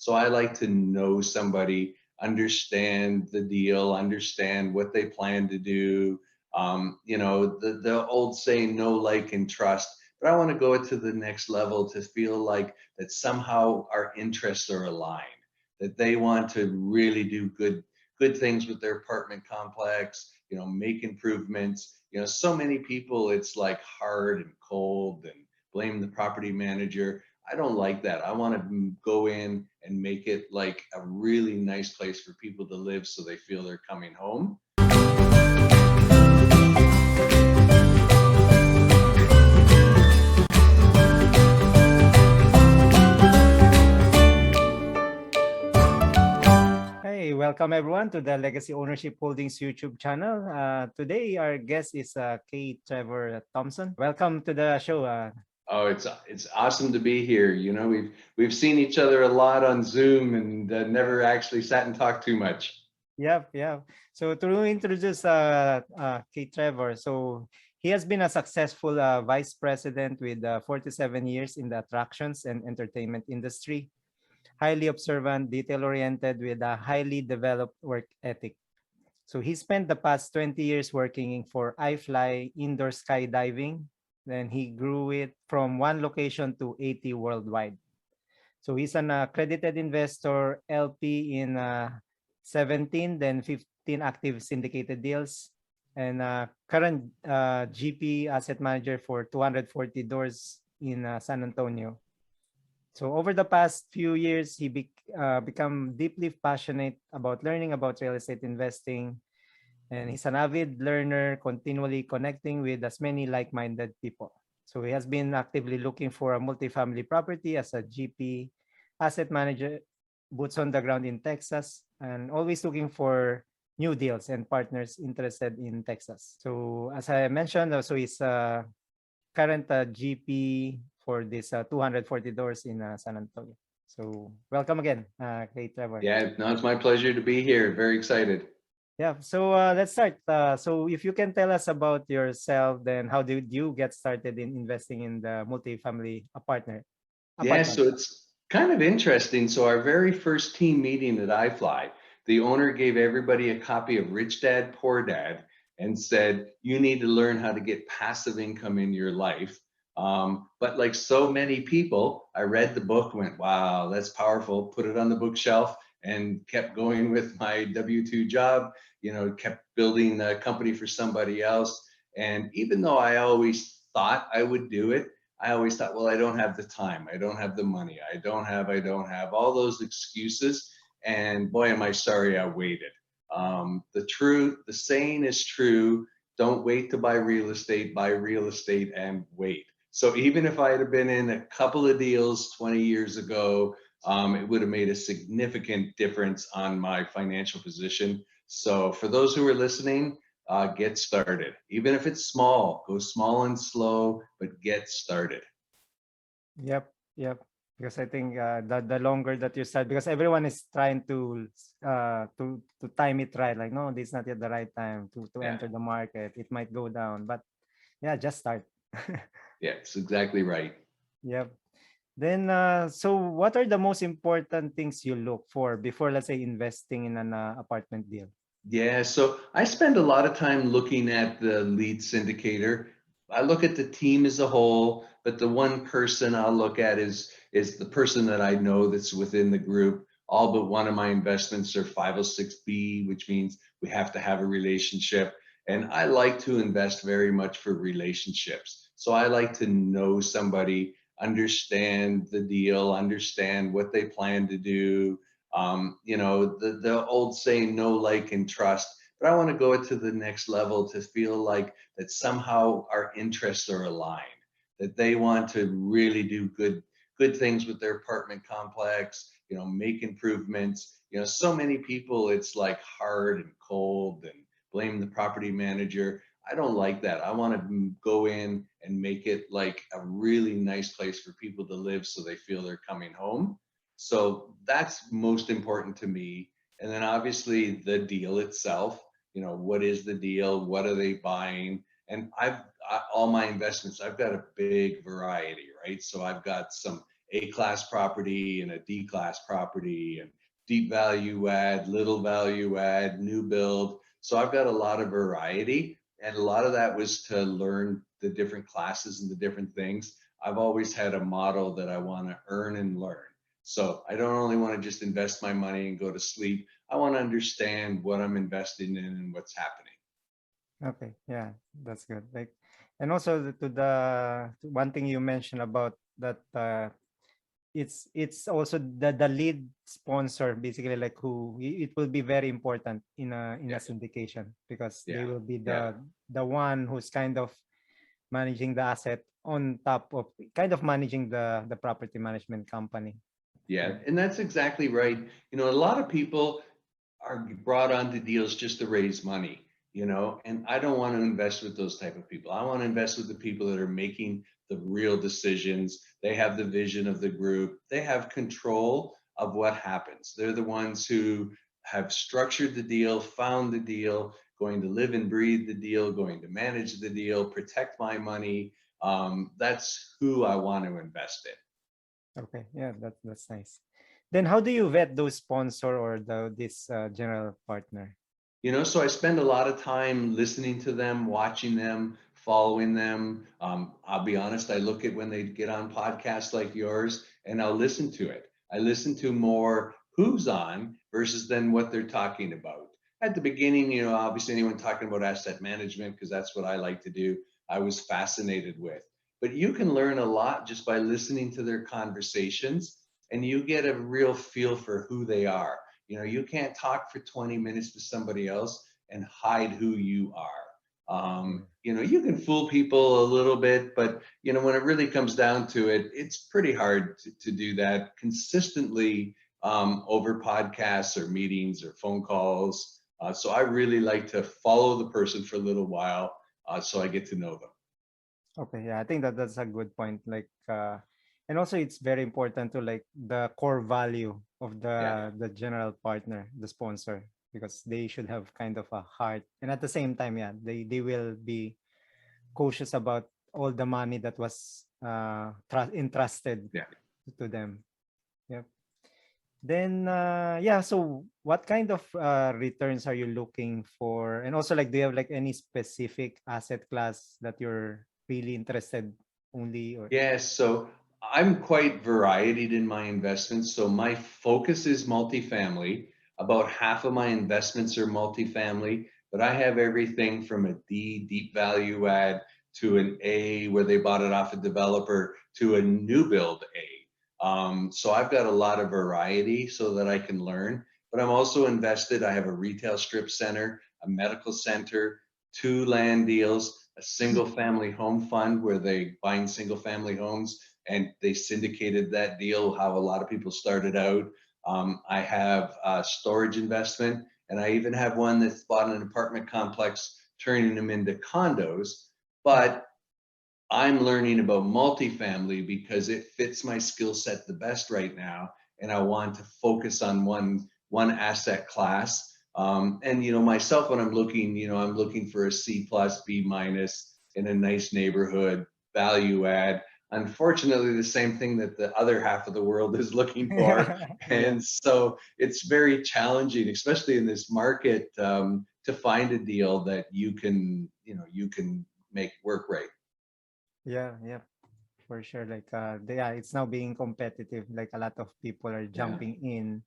So I like to know somebody, understand the deal, understand what they plan to do. The old saying, know, like, and trust. But I want to go to the next level to feel like that somehow our interests are aligned, that they want to really do good things with their apartment complex, make improvements. So many people, it's like hard and cold and blame the property manager. I don't like that. I want to go in and make it like a really nice place for people to live so they feel they're coming home. Hey, welcome everyone to the Legacy Ownership Holdings YouTube channel. Today, our guest is Trevor Thompson. Welcome to the show. Oh, it's awesome to be here. We've seen each other a lot on Zoom and never actually sat and talked too much. Yeah. So to introduce Trevor, so he has been a successful vice president with 47 years in the attractions and entertainment industry. Highly observant, detail-oriented with a highly developed work ethic. So he spent the past 20 years working for iFly indoor skydiving. Then he grew it from one location to 80 worldwide. So he's an accredited investor, LP in 17, then 15 active syndicated deals, and current GP asset manager for 240 doors in San Antonio. So over the past few years, he become deeply passionate about learning about real estate investing, and he's an avid learner, continually connecting with as many like-minded people. So he has been actively looking for a multifamily property as a GP asset manager, boots on the ground in Texas, and always looking for new deals and partners interested in Texas. So as I mentioned, also he's a current GP for this 240 doors in San Antonio. So welcome again, Trevor. Yeah, no, it's my pleasure to be here. Very excited. Yeah, so let's start. So if you can tell us about yourself, then how did you get started in investing in the multifamily Yeah, apartment? so it's kind of interesting. So our very first team meeting at iFly, the owner gave everybody a copy of Rich Dad, Poor Dad and said, you need to learn how to get passive income in your life. But like so many people, I read the book, went, wow, that's powerful, put it on the bookshelf and kept going with my W-2 job, kept building a company for somebody else. And even though I always thought I would do it, I always thought, well, I don't have the time. I don't have the money. I don't have all those excuses. And boy, am I sorry I waited. The saying is true. Don't wait to buy real estate and wait. So even if I had been in a couple of deals 20 years ago, it would have made a significant difference on my financial position. So for those who are listening, get started. Even if it's small, go small and slow, but get started. Yep. Because I think the longer that you start, because everyone is trying to time it right. Like, no, this is not yet the right time to Yeah, enter the market. It might go down, but yeah, just start. yeah, it's exactly right. Yep. Then, so what are the most important things you look for before, let's say, investing in an apartment deal? Yeah, so I spend a lot of time looking at the leads indicator. I look at the team as a whole, but the one person I'll look at is the person that I know that's within the group. All but one of my investments are 506B, which means we have to have a relationship. And I like to invest very much for relationships. So I like to know somebody, understand the deal, understand what they plan to do, the old saying, know, like, and trust. But I want to go to the next level to feel like that somehow our interests are aligned, that they want to really do good things with their apartment complex, make improvements. So many people, it's like hard and cold and blame the property manager. I don't like that. I want to go in and make it like a really nice place for people to live so they feel they're coming home. So that's most important to me. And then obviously the deal itself, what is the deal? What are they buying? And all my investments, I've got a big variety, right? So I've got some A-class property and a D-class property, and deep value add, little value add, new build. So I've got a lot of variety, and a lot of that was to learn the different classes and the different things. I've always had a model that I want to earn and learn. So I don't only want to just invest my money and go to sleep. I want to understand what I'm investing in and what's happening. Okay, yeah, that's good. Like, and also to the one thing you mentioned about that, it's also the lead sponsor, basically, like who it will be very important in a Yeah, syndication, because they yeah, will be yeah. the one who's kind of managing the asset on top of kind of managing the property management company. Yeah, Yeah. and that's exactly right. A lot of people are brought onto deals just to raise money, and I don't want to invest with those type of people. I want to invest with the people that are making the real decisions. They have the vision of the group. They have control of what happens. They're the ones who have structured the deal, found the deal, going to live and breathe the deal, going to manage the deal, protect my money. That's who I want to invest in. Okay, yeah, that's nice. Then how do you vet those sponsor or this general partner? So I spend a lot of time listening to them, watching them, following them. I'll be honest, I look at when they get on podcasts like yours, and I'll listen to it. I listen to more who's on versus then what they're talking about. At the beginning, obviously anyone talking about asset management, because that's what I like to do, I was fascinated with. But you can learn a lot just by listening to their conversations, and you get a real feel for who they are. You can't talk for 20 minutes to somebody else and hide who you are. Yeah. You can fool people a little bit, but when it really comes down to it, it's pretty hard to do that consistently over podcasts or meetings or phone calls. So I really like to follow the person for a little while, so I get to know them. Okay, yeah, I think that's a good point. Like, and also it's very important to like the core value of Yeah. the general partner, the sponsor, because they should have kind of a heart, and at the same time, yeah, they will be cautious about all the money that was entrusted Yeah. to them. Yep. Then, yeah. So, what kind of returns are you looking for? And also, like, do you have like any specific asset class that you're really interested only? Or Yes, so I'm quite varied in my investments. So my focus is multifamily. About half of my investments are multifamily, but I have everything from a D, deep value add, to an A, where they bought it off a developer, to a new build A. So I've got a lot of variety so that I can learn. But I'm also invested. I have a retail strip center, a medical center, two land deals, a single family home fund where they buying single family homes, and they syndicated that deal, how a lot of people started out. I have a storage investment, and I even have one that's bought an apartment complex, turning them into condos. yeah, But I'm learning about multifamily because it fits my skill set the best right now, and I want to focus on one asset class. And myself, when I'm looking for a C plus, B minus in a nice neighborhood, value add. Unfortunately, the same thing that the other half of the world is looking for, yeah, and so it's very challenging, especially in this market, to find a deal that you can make work right. yeah, yeah, for sure. Like, yeah, it's now being competitive. Like, a lot of people are Yeah. jumping in,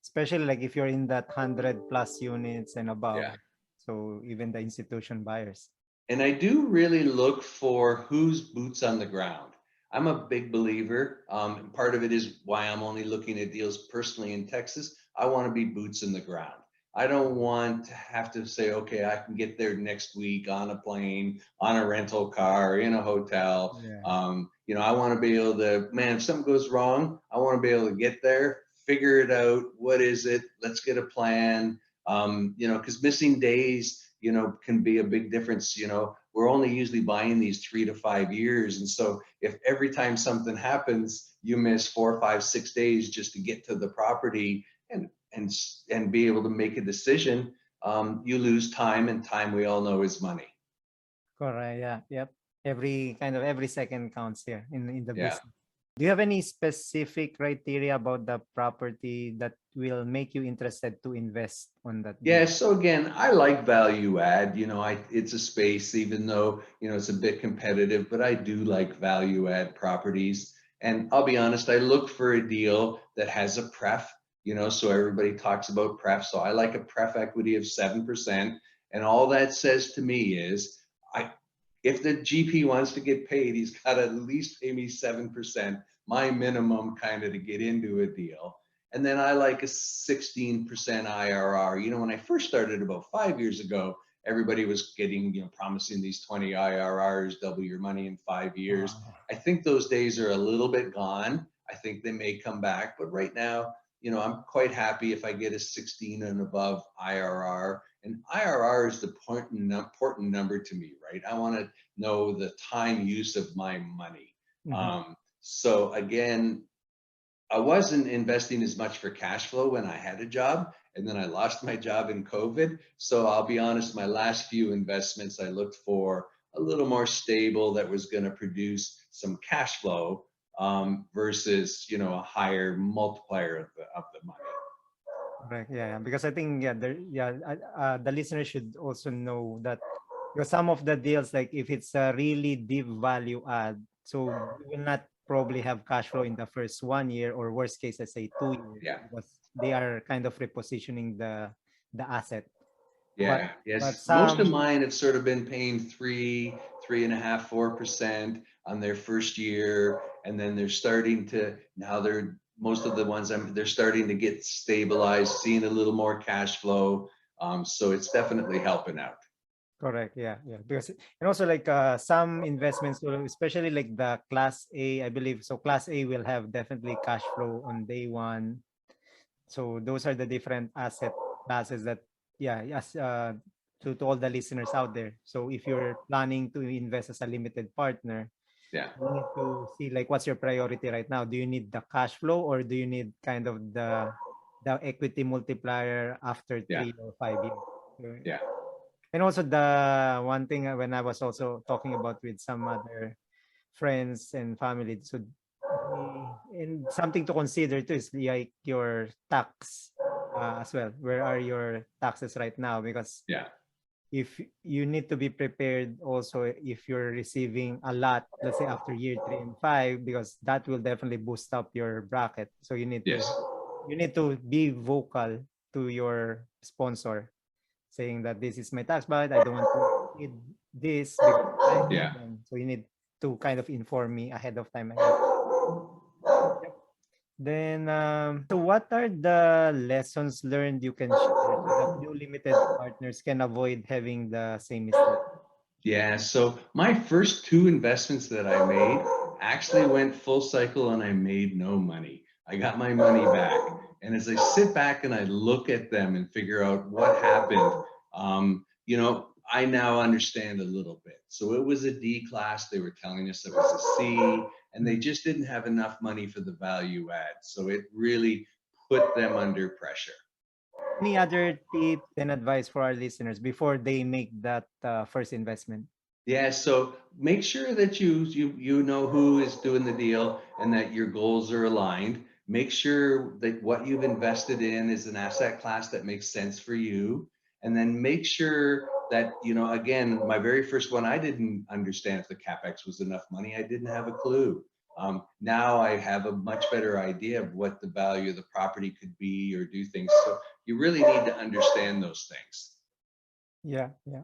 especially like if you're in that 100+ units and above. Yeah. So even the institution buyers. And I do really look for who's boots on the ground. I'm a big believer. Part of it is why I'm only looking at deals personally in Texas. I want to be boots in the ground. I don't want to have to say, okay, I can get there next week on a plane, on a rental car, in a hotel. Yeah. I want to be able to, man, if something goes wrong, I want to be able to get there, figure it out. What is it? Let's get a plan. Because missing days, can be a big difference. We're only usually buying these 3 to 5 years. And so if every time something happens, you miss 4, 5, 6 days just to get to the property and be able to make a decision, you lose time, and time, we all know, is money. Correct. Yeah. Yep. Every second counts here in the Yeah. business. Do you have any specific criteria about the property that will make you interested to invest on that Yeah, deal? so again, I like value add. It's a space, even though, it's a bit competitive, but I do like value add properties. And I'll be honest, I look for a deal that has a pref, so everybody talks about pref. So I like a pref equity of 7%. And all that says to me is, I if the GP wants to get paid, he's got to at least pay me 7%, my minimum kind of to get into a deal. And then I like a 16% IRR. When I first started about 5 years ago, everybody was getting, promising these 20 IRRs, double your money in 5 years. Wow. I think those days are a little bit gone. I think they may come back, but right now, I'm quite happy if I get a 16 and above IRR. And IRR is the important number to me, right? I want to know the time use of my money. Mhm. So again, I wasn't investing as much for cash flow when I had a job, and then I lost my job in COVID. So I'll be honest, my last few investments, I looked for a little more stable that was going to produce some cash flow versus, a higher multiplier of the money. Correct. Yeah, yeah. Because I think the listener should also know that because some of the deals, like if it's a really deep value add, so you will not probably have cash flow in the first 1 year, or worst case, let's say 2 years, Yeah. because they are kind of repositioning the asset. But Yeah, but yes. Most of some mine have sort of been paying 3.5, 4% on their first year, and then they're starting to now they're most of the ones they're starting to get stabilized, seeing a little more cash flow. So it's definitely helping out. correct, yeah, yeah. Because and also like some investments, especially like the class A, I believe. So class A will have definitely cash flow on day one. So those are the different asset classes that, yeah, yes, to all the listeners out there. So if you're planning to invest as a limited partner, Yeah, you need to see like what's your priority right now. Do you need the cash flow, or do you need kind of the equity multiplier after yeah, 3 or 5 years? So, yeah, and also the one thing when I was also talking about with some other friends and family. So and something to consider too is like your tax as well. Where are your taxes right now? Because yeah, if you need to be prepared also if you're receiving a lot, let's say after year 3 and 5, because that will definitely boost up your bracket. So yes, you need to be vocal to your sponsor, saying that this is my tax budget. I don't want to need this because I yeah. so you need to kind of inform me ahead of time. Ahead. Yep. Then, so what are the lessons learned you can share so that new limited partners can avoid having the same mistake? Yeah, so my first two investments that I made actually went full cycle and I made no money. I got my money back. And as I sit back and I look at them and figure out what happened, I now understand a little bit. So it was a D class. They were telling us it was a C, and they Mhm. just didn't have enough money for the value add. So it really put them under pressure. Any other tips and advice for our listeners before they make that first investment? Yeah, so make sure that you know who is doing the deal and that your goals are aligned. Make sure that what you've invested in is an asset class that makes sense for you. And then make sure that, again, my very first one, I didn't understand if the CapEx was enough money. I didn't have a clue. Now I have a much better idea of what the value of the property could be or do things. So you really need to understand those things. Yeah, yeah.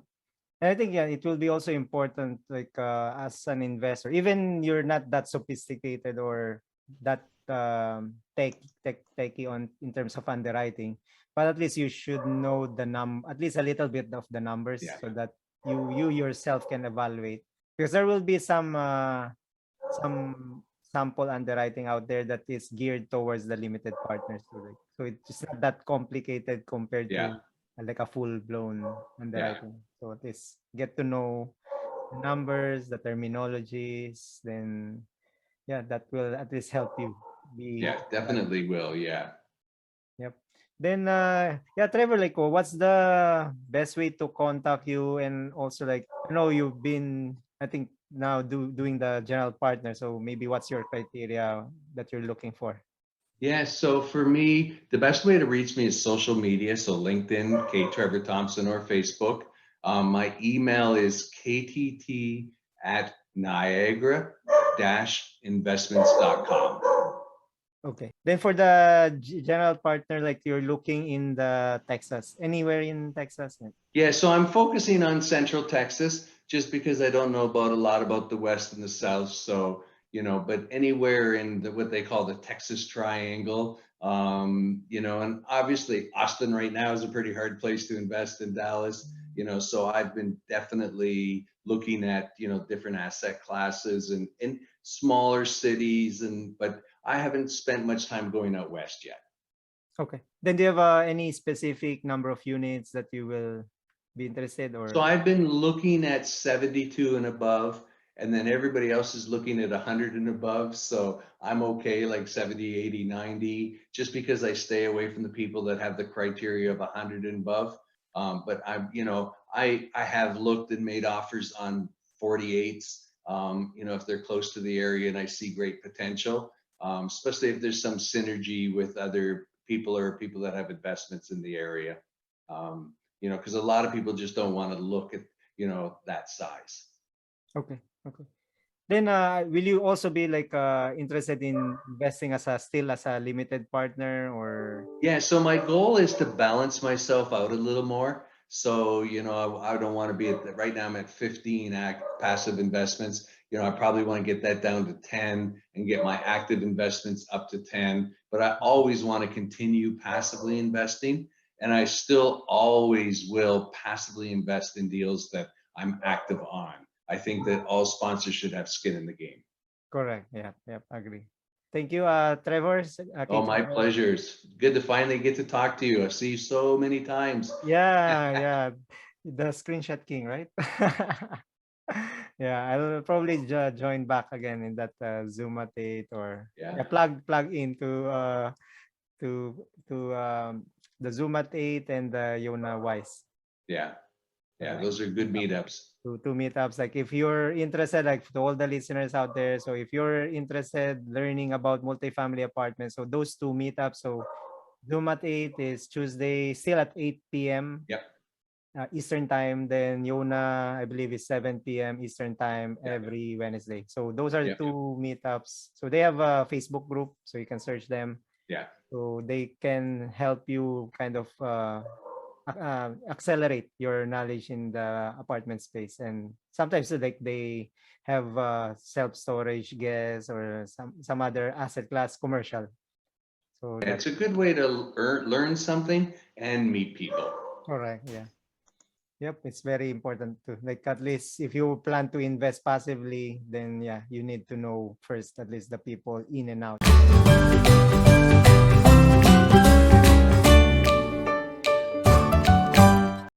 And I think yeah, it will be also important like as an investor, even you're not that sophisticated or that techy on in terms of underwriting, but at least you should know at least a little bit of the numbers Yeah. so that you yourself can evaluate, because there will be some sample underwriting out there that is geared towards the limited partners too. Like, so it's not that complicated compared Yeah. to like a full blown Yeah. underwriting. So at least get to know the numbers, the terminologies, then yeah, that will at least help you be Yeah, definitely will. Yeah. yep. Then yeah, Trevor, like what's the best way to contact you? And also like I know you've been, I think now doing the general partner. So maybe what's your criteria that you're looking for? Yeah, so for me, the best way to reach me is social media. So LinkedIn, K. Trevor Thompson, or Facebook. My email is ktt at niagara-investments.com. Okay. Then for the general partner, like you're looking in the Texas, anywhere in Texas? Yeah, so I'm focusing on Central Texas just because I don't know about a lot about the West and the South. So, but anywhere in what they call the Texas Triangle, and obviously Austin right now is a pretty hard place to invest in Dallas, so I've been definitely looking at, different asset classes and in smaller cities but I haven't spent much time going out West yet. Okay. Then do you have any specific number of units that you will be interested or? So I've been looking at 72 and above, and then everybody else is looking at 100 and above. So I'm okay, like 70, 80, 90, just because I stay away from the people that have the criteria of 100 and above. But I have looked and made offers on 48s, if they're close to the area and I see great potential, especially if there's some synergy with other people or people that have investments in the area. Because a lot of people just don't want to look at, that size. Okay. Okay. Then will you also be like interested in investing as a limited partner or? Yeah, so my goal is to balance myself out a little more. So, I don't want to be right now I'm at 15 passive investments. I probably want to get that down to 10 and get my active investments up to 10. But I always want to continue passively investing. And I still always will passively invest in deals that I'm active on. I think that all sponsors should have skin in the game. Correct. Yeah. Yep. Agree. Thank you, Trevor. Oh, my pleasure. It's good to finally get to talk to you. I've seen you so many times. Yeah. Yeah. The screenshot king, right? Yeah. I'll probably join back again in that Zoom update or plug into to the Zoom at 8 and the Yona Wise. Yeah. Those are good meetups. Two meetups. Like if you're interested, like to all the listeners out there, so if you're interested learning about multifamily apartments, so those two meetups, so Zoom at 8 is Tuesday, still at 8 p.m. Yep. Eastern time. Then Yona, I believe, is 7 p.m. Eastern time every Wednesday. So those are the two meetups. So they have a Facebook group, so you can search them. Yeah. So they can help you kind of accelerate your knowledge in the apartment space. And sometimes like they have self-storage gas or some other asset class commercial. So it's a good way to learn something and meet people. Correct. Yeah. Yep. It's very important to like at least if you plan to invest passively, then yeah, you need to know first at least the people in and out.